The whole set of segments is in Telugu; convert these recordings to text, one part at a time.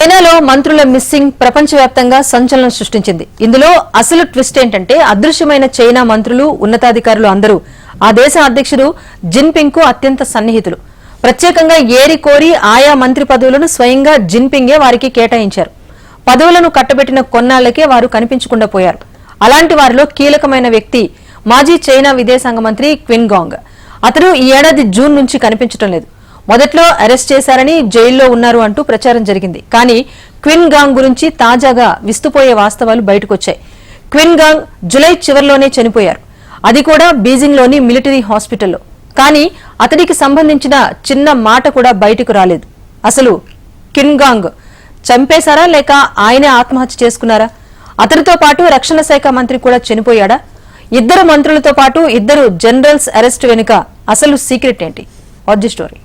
చైనాలో మంత్రుల మిస్సింగ్ ప్రపంచవ్యాప్తంగా సంచలనం సృష్టించింది. ఇందులో అసలు ట్విస్ట్ ఏంటంటే అదృశ్యమైన చైనా మంత్రులు, ఉన్నతాధికారులు అందరూ ఆ దేశ అధ్యక్షుడు జిన్పింగ్ కు అత్యంత సన్నిహితులు. ప్రత్యేకంగా ఏరి కోరి ఆయా మంత్రి పదవులను స్వయంగా జిన్పింగే వారికి కేటాయించారు. పదవులను కట్టబెట్టిన కొన్నాళ్లకే వారు కనిపించకుండా పోయారు. అలాంటి వారిలో కీలకమైన వ్యక్తి మాజీ చైనా విదేశాంగ మంత్రి క్విన్ గాంగ్. అతను ఈ ఏడాది జూన్ నుంచి కనిపించడం లేదు. మొదట్లో అరెస్ట్ చేశారని, జైల్లో ఉన్నారు అంటూ ప్రచారం జరిగింది. కానీ క్విన్ గాంగ్ గురించి తాజాగా విస్తుపోయే వాస్తవాలు బయటకొచ్చాయి. క్విన్ గాంగ్ జులై చివరిలోనే చనిపోయారు. అది కూడా బీజింగ్లోని మిలిటరీ హాస్పిటల్లో. కానీ అతడికి సంబంధించిన చిన్న మాట కూడా బయటకు రాలేదు. అసలు క్విన్ గాంగ్ చంపేశారా లేక ఆయనే ఆత్మహత్య చేసుకున్నారా? అతడితో పాటు రక్షణ శాఖ మంత్రి కూడా చనిపోయాడా? ఇద్దరు మంత్రులతో పాటు ఇద్దరు జనరల్స్ అరెస్ట్ వెనుక అసలు సీక్రెట్ ఏంటి? Watch the story.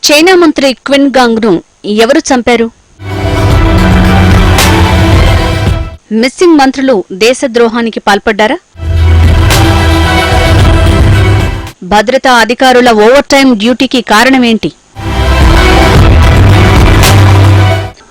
చైనా మంత్రి క్విన్ గాంగ్ ను ఎవరు చంపారు? మిస్సింగ్ మంత్రులు దేశద్రోహానికి పాల్పడ్డారా? భద్రతా అధికారుల ఓవర్ టైం డ్యూటీకి కారణమేంటి?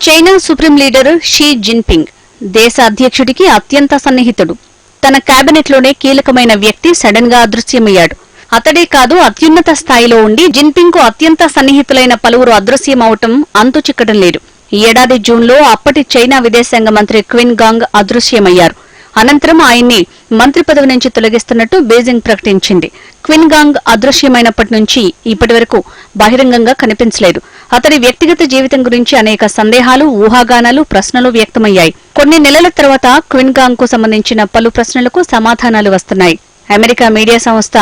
China supreme leader Xi Jinping దేశ అధ్యక్షుడికి అత్యంత సన్నిహితుడు. తన కేబినెట్లోనే కీలకమైన వ్యక్తి సడన్ గా అదృశ్యమయ్యాడు. అతడే కాదు, అత్యున్నత స్థాయిలో ఉండి జిన్పింగ్ కు అత్యంత సన్నిహితులైన పలువురు అదృశ్యమవటం అంతు చిక్కడం లేదు. ఈ ఏడాది జూన్లో అప్పటి చైనా విదేశాంగ మంత్రి క్విన్ గాంగ్ అదృశ్యమయ్యారు. అనంతరం ఆయన్ని మంత్రి పదవి నుంచి తొలగిస్తున్నట్టు బీజింగ్ ప్రకటించింది. క్విన్ గాంగ్ అదృశ్యమైనప్పటి నుంచి ఇప్పటి వరకు బహిరంగంగా కనిపించలేదు. అతడి వ్యక్తిగత జీవితం గురించి అనేక సందేహాలు, ఊహాగానాలు, ప్రశ్నలు వ్యక్తమయ్యాయి. కొన్ని నెలల తర్వాత క్విన్ గాంగ్ కు సంబంధించిన పలు ప్రశ్నలకు సమాధానాలు వస్తున్నాయి. అమెరికా మీడియా సంస్థ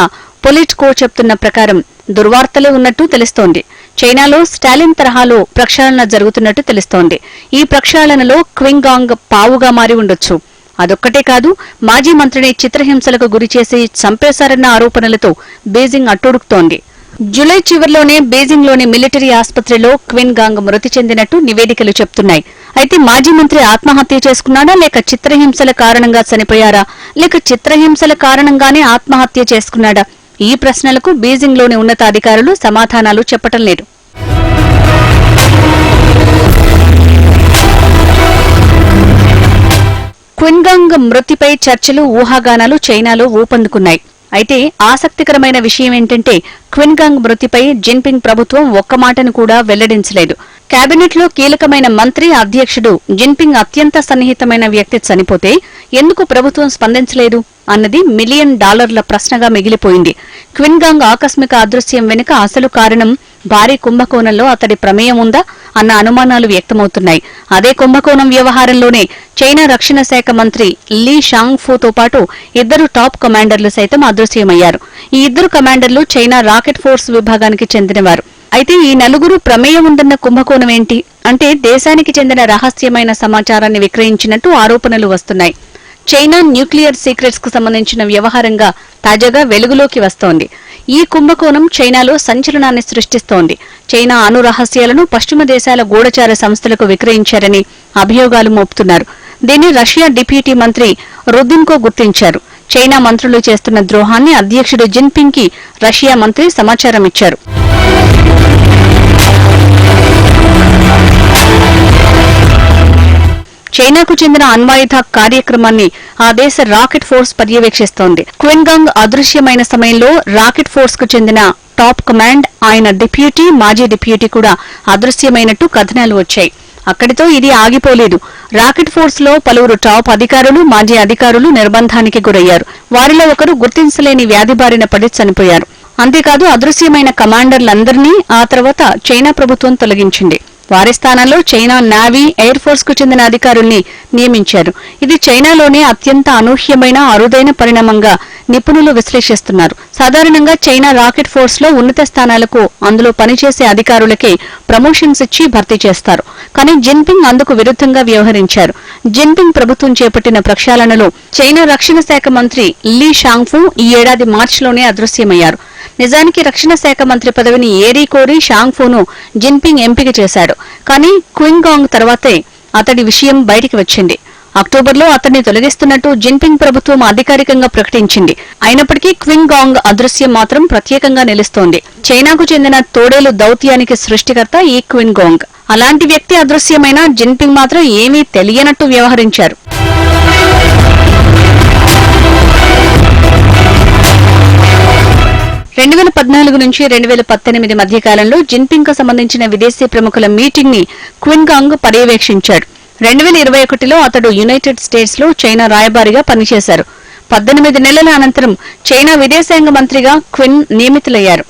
పొలిటికో చెప్తున్న ప్రకారం దుర్వార్తలే ఉన్నట్టు తెలుస్తోంది. చైనాలో స్టాలిన్ తరహాలో ప్రక్షాళన జరుగుతున్నట్టు తెలుస్తోంది. ఈ ప్రక్షాళనలో క్విన్ గాంగ్ పావుగా మారి ఉండొచ్చు. అదొక్కటే కాదు, మాజీ మంత్రిని చిత్రహింసలకు గురిచేసి చంపేశారన్న ఆరోపణలతో బీజింగ్ అట్టుడుకుతోంది. జులై చివర్లోనే బీజింగ్లోని మిలిటరీ ఆసుపత్రిలో క్విన్ గాంగ్ మృతి చెందినట్టు నివేదికలు చెప్తున్నాయి. అయితే మాజీ మంత్రి ఆత్మహత్య చేసుకున్నాడా, లేక చిత్రహింసల కారణంగా చనిపోయారా, లేక చిత్రహింసల కారణంగానే ఆత్మహత్య చేసుకున్నాడా? ఈ ప్రశ్నలకు బీజింగ్లోని ఉన్నతాధికారులు సమాధానాలు చెప్పటం లేదు. క్విన్ గాంగ్ మృతిపై చర్చలు, ఊహాగానాలు చైనాలో ఊపందుకున్నాయి. అయితే ఆసక్తికరమైన విషయం ఏంటంటే క్విన్ గాంగ్ మృతిపై జిన్పింగ్ ప్రభుత్వం ఒక్క మాటను కూడా వెల్లడించలేదు. కేబినెట్లో కీలకమైన మంత్రి, అధ్యక్షుడు జిన్పింగ్ అత్యంత సన్నిహితమైన వ్యక్తి చనిపోతే ఎందుకు ప్రభుత్వం స్పందించలేదు అన్నది $1 మిలియన్ ప్రశ్నగా మిగిలిపోయింది. క్విన్ గాంగ్ ఆకస్మిక అదృశ్యం వెనుక అసలు కారణం భారీ కుంభకోణంలో అతడి ప్రమేయం ఉందా అన్న అనుమానాలు వ్యక్తమవుతున్నాయి. అదే కుంభకోణం వ్యవహారంలోనే చైనా రక్షణ శాఖ మంత్రి లీ షాంగ్ఫూతో పాటు ఇద్దరు టాప్ కమాండర్లు సైతం అదృశ్యమయ్యారు. ఈ ఇద్దరు కమాండర్లు చైనా రాకెట్ ఫోర్స్ విభాగానికి చెందినవారు. అయితే ఈ నలుగురు ప్రమేయం ఉందన్న కుంభకోణం ఏంటి అంటే దేశానికి చెందిన రహస్యమైన సమాచారాన్ని విక్రయించినట్టు ఆరోపణలు వస్తున్నాయి. చైనా న్యూక్లియర్ సీక్రెట్స్ కు సంబంధించిన వ్యవహారంగా తాజాగా వెలుగులోకి వస్తోంది. ఈ కుంభకోణం చైనాలో సంచలనాన్ని సృష్టిస్తోంది. చైనా అణు రహస్యాలను పశ్చిమ దేశాల గూఢచార సంస్థలకు విక్రయించారని అభియోగాలు మోపుతున్నారు. దీన్ని రష్యా డిప్యూటీ మంత్రి రుదిన్కో గుర్తించారు. చైనా మంత్రులు చేస్తున్న ద్రోహాన్ని అధ్యక్షుడు జిన్పింగ్ కి రష్యా మంత్రి సమాచారం ఇచ్చారు. చైనాకు చెందిన అణ్వాయుధ కార్యక్రమాన్ని ఆ దేశ రాకెట్ ఫోర్స్ పర్యవేక్షిస్తోంది. క్విన్ గాంగ్ అదృశ్యమైన సమయంలో రాకెట్ ఫోర్స్ కు చెందిన టాప్ కమాండ్, ఆయన డిప్యూటీ, మాజీ డిప్యూటీ కూడా అదృశ్యమైనట్టు కథనాలు వచ్చాయి. అక్కడితో ఇది ఆగిపోలేదు. రాకెట్ ఫోర్స్ లో పలువురు టాప్ అధికారులు, మాజీ అధికారులు నిర్బంధానికి గురయ్యారు. వారిలో ఒకరు గుర్తించలేని వ్యాధి బారిన పడి చనిపోయారు. అంతేకాదు, అదృశ్యమైన కమాండర్లందరినీ ఆ తర్వాత చైనా ప్రభుత్వం తొలగించింది. వారి స్థానంలో చైనా నేవీ, ఎయిర్ ఫోర్స్ కు చెందిన అధికారుల్ని నియమించారు. ఇది చైనాలోనే అత్యంత అనూహ్యమైన, అరుదైన పరిణామంగా నిపుణులు విశ్లేషిస్తున్నారు. సాధారణంగా చైనా రాకెట్ ఫోర్స్ లో ఉన్నత స్థానాలకు అందులో పనిచేసే అధికారులకే ప్రమోషన్స్ ఇచ్చి భర్తీ చేస్తారు. కానీ జిన్పింగ్ అందుకు విరుద్ధంగా వ్యవహరించారు. జిన్పింగ్ ప్రభుత్వం చేపట్టిన ప్రక్షాళనలో చైనా రక్షణ శాఖ మంత్రి లీ షాంగ్ఫూ ఈ ఏడాది మార్చిలోనే అదృశ్యమయ్యారు. నిజానికి రక్షణ శాఖ మంత్రి పదవిని ఏరీ కోరి షాంగ్ఫూను జిన్పింగ్ ఎంపిక చేశాడు. కానీ క్విన్ గాంగ్ తర్వాతే అతడి విషయం బయటికి వచ్చింది. అక్టోబర్లో అతన్ని తొలగిస్తున్నట్టు జిన్పింగ్ ప్రభుత్వం అధికారికంగా ప్రకటించింది. అయినప్పటికీ క్విన్ గాంగ్ అదృశ్యం మాత్రం ప్రత్యేకంగా నిలుస్తోంది. చైనాకు చెందిన తోడేలు దౌత్యానికి సృష్టికర్త ఈ క్విన్ గాంగ్. అలాంటి వ్యక్తి అదృశ్యమైన జిన్పింగ్ మాత్రం ఏమీ తెలియనట్టు వ్యవహరించారు. రెండు 2014 నుంచి 2018 మధ్య కాలంలో జిన్పింగ్ కు సంబంధించిన విదేశీ ప్రముఖుల మీటింగ్ ని క్విన్ గాంగ్ పర్యవేక్షించాడు. 2021లో అతడు యునైటెడ్ స్టేట్స్ లో చైనా రాయబారిగా పనిచేశారు. 18 నెలల అనంతరం చైనా విదేశాంగ మంత్రిగా క్విన్ నియమితులయ్యారు.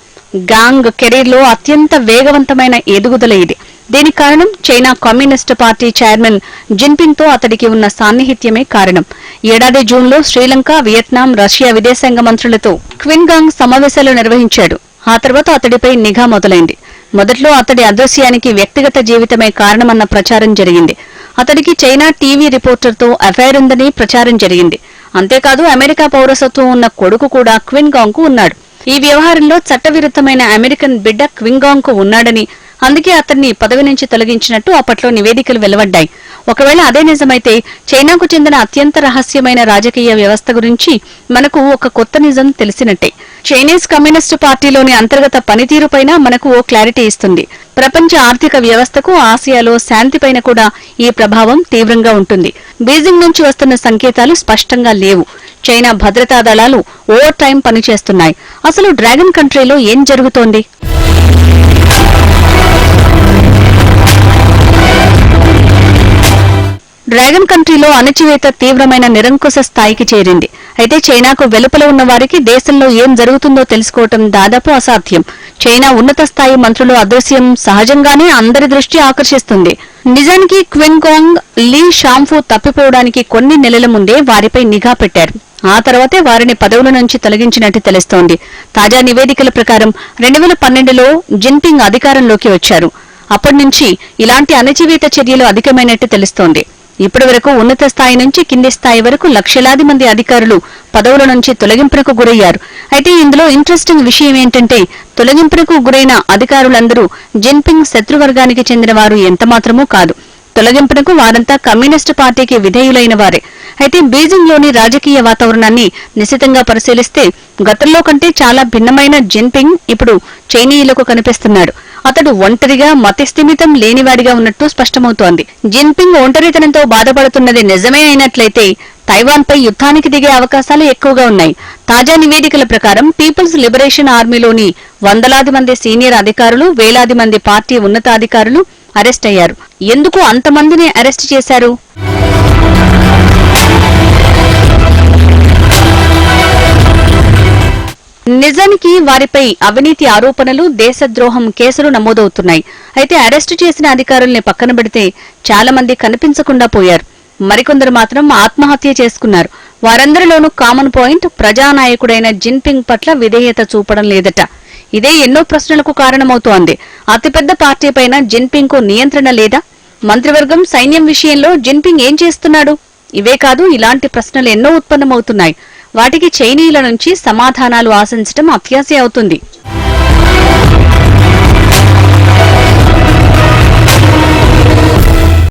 గాంగ్ కెరీర్ లో అత్యంత వేగవంతమైన ఎదుగుదల ఇది. దీనికి కారణం China communist party chairman Jinping తో అతడికి ఉన్న సాన్నిహిత్యమే కారణం. ఏడాది జూన్లో శ్రీలంక, వియత్నాం, రష్యా విదేశాంగ మంత్రులతో క్విన్ గాంగ్ సమావేశాలు నిర్వహించాడు. ఆ తర్వాత అతడిపై నిఘా మొదలైంది. మొదట్లో అతడి అదృశ్యానికి వ్యక్తిగత జీవితమే కారణమన్న ప్రచారం జరిగింది. అతడికి చైనా టీవీ రిపోర్టర్తో అఫైర్ ఉందని ప్రచారం జరిగింది. అంతేకాదు అమెరికా పౌరసత్వం ఉన్న కొడుకు కూడా క్విన్ గాంగ్ కు ఉన్నాడు. ఈ వ్యవహారంలో చట్టవిరుద్ధమైన అమెరికన్ బిడ్డ క్విన్ గాంగ్ కు ఉన్నాడని, అందుకే అతన్ని పదవి నుంచి తొలగించినట్టు అప్పట్లో నివేదికలు వెలువడ్డాయి. ఒకవేళ అదే నిజమైతే చైనాకు చెందిన అత్యంత రహస్యమైన రాజకీయ వ్యవస్థ గురించి మనకు ఒక కొత్త నిజం తెలిసినట్టే. చైనీస్ కమ్యూనిస్టు పార్టీలోని అంతర్గత పనితీరుపైన మనకు ఓ క్లారిటీ ఇస్తుంది. ప్రపంచ ఆర్థిక వ్యవస్థకు, ఆసియాలో శాంతిపైన కూడా ఈ ప్రభావం తీవ్రంగా ఉంటుంది. బీజింగ్ నుంచి వస్తున్న సంకేతాలు స్పష్టంగా లేవు. చైనా భద్రతా దళాలు ఓవర్ టైం పనిచేస్తున్నాయి. అసలు డ్రాగన్ కంట్రీలో ఏం జరుగుతోంది? డ్రాగన్ కంట్రీలో అణచివేత తీవ్రమైన నిరంకుశ స్థాయికి చేరింది. అయితే చైనాకు వెలుపల ఉన్న వారికి దేశంలో ఏం జరుగుతుందో తెలుసుకోవటం దాదాపు అసాధ్యం. చైనా ఉన్నత స్థాయి మంత్రుల అదృశ్యం సహజంగానే అందరి దృష్టి ఆకర్షిస్తుంది. నిజానికి క్విన్ గాంగ్, లీ షాంఫు తప్పిపోవడానికి కొన్ని నెలల ముందే వారిపై నిఘా పెట్టారు. ఆ తర్వాతే వారిని పదవుల నుంచి తొలగించినట్టు తెలుస్తోంది. తాజా నివేదికల ప్రకారం 2012లో జిన్పింగ్ అధికారంలోకి వచ్చారు. అప్పటి నుంచి ఇలాంటి అణచివేత చర్యలు అధికమైనట్టు తెలుస్తోంది. ఇప్పటి వరకు ఉన్నత స్థాయి నుంచి కింది స్థాయి వరకు లక్షలాది మంది అధికారులు పదవుల నుంచి తొలగింపునకు గురయ్యారు. అయితే ఇందులో ఇంట్రెస్టింగ్ విషయం ఏంటంటే, తొలగింపునకు గురైన అధికారులందరూ జిన్పింగ్ శత్రువర్గానికి చెందిన వారు ఎంతమాత్రమూ కాదు. తొలగింపునకు వారంతా కమ్యూనిస్టు పార్టీకి విధేయులైన వారే. అయితే బీజింగ్లోని రాజకీయ వాతావరణాన్ని నిశితంగా పరిశీలిస్తే గతంలో కంటే చాలా భిన్నమైన జిన్పింగ్ ఇప్పుడు చైనీయులకు కనిపిస్తున్నాడు. అతడు ఒంటరిగా, మతిస్థిమితం లేనివాడిగా ఉన్నట్టు స్పష్టమవుతోంది. జిన్పింగ్ ఒంటరితనంతో బాధపడుతున్నది నిజమే అయినట్లయితే తైవాన్పై యుద్ధానికి దిగే అవకాశాలు ఎక్కువగా ఉన్నాయి. తాజా నివేదికల ప్రకారం పీపుల్స్ లిబరేషన్ ఆర్మీలోని వందలాది మంది సీనియర్ అధికారులు, వేలాది మంది పార్టీ ఉన్నతాధికారులు అరెస్ట్ అయ్యారు. ఎందుకు అంతమందిని అరెస్ట్ చేశారు? నిజానికి వారిపై అవినీతి ఆరోపణలు, దేశద్రోహం కేసులు నమోదవుతున్నాయి. అయితే అరెస్టు చేసిన అధికారుల్ని పక్కన పెడితే చాలా మంది కనిపించకుండా పోయారు. మరికొందరు మాత్రం ఆత్మహత్య చేసుకున్నారు. వారందరిలోనూ కామన్ పాయింట్, ప్రజానాయకుడైన జిన్పింగ్ పట్ల విధేయత చూపడం లేదట. ఇదే ఎన్నో ప్రశ్నలకు కారణమవుతోంది. అతిపెద్ద పార్టీపైన జిన్పింగ్ కు నియంత్రణ లేదా? మంత్రివర్గం, సైన్యం విషయంలో జిన్పింగ్ ఏం చేస్తున్నాడు? ఇవే కాదు, ఇలాంటి ప్రశ్నలు ఎన్నో ఉత్పన్నమవుతున్నాయి. వాటికి చైనీయుల నుంచి సమాధానాలు ఆశించడం అత్యాశ అవుతుంది.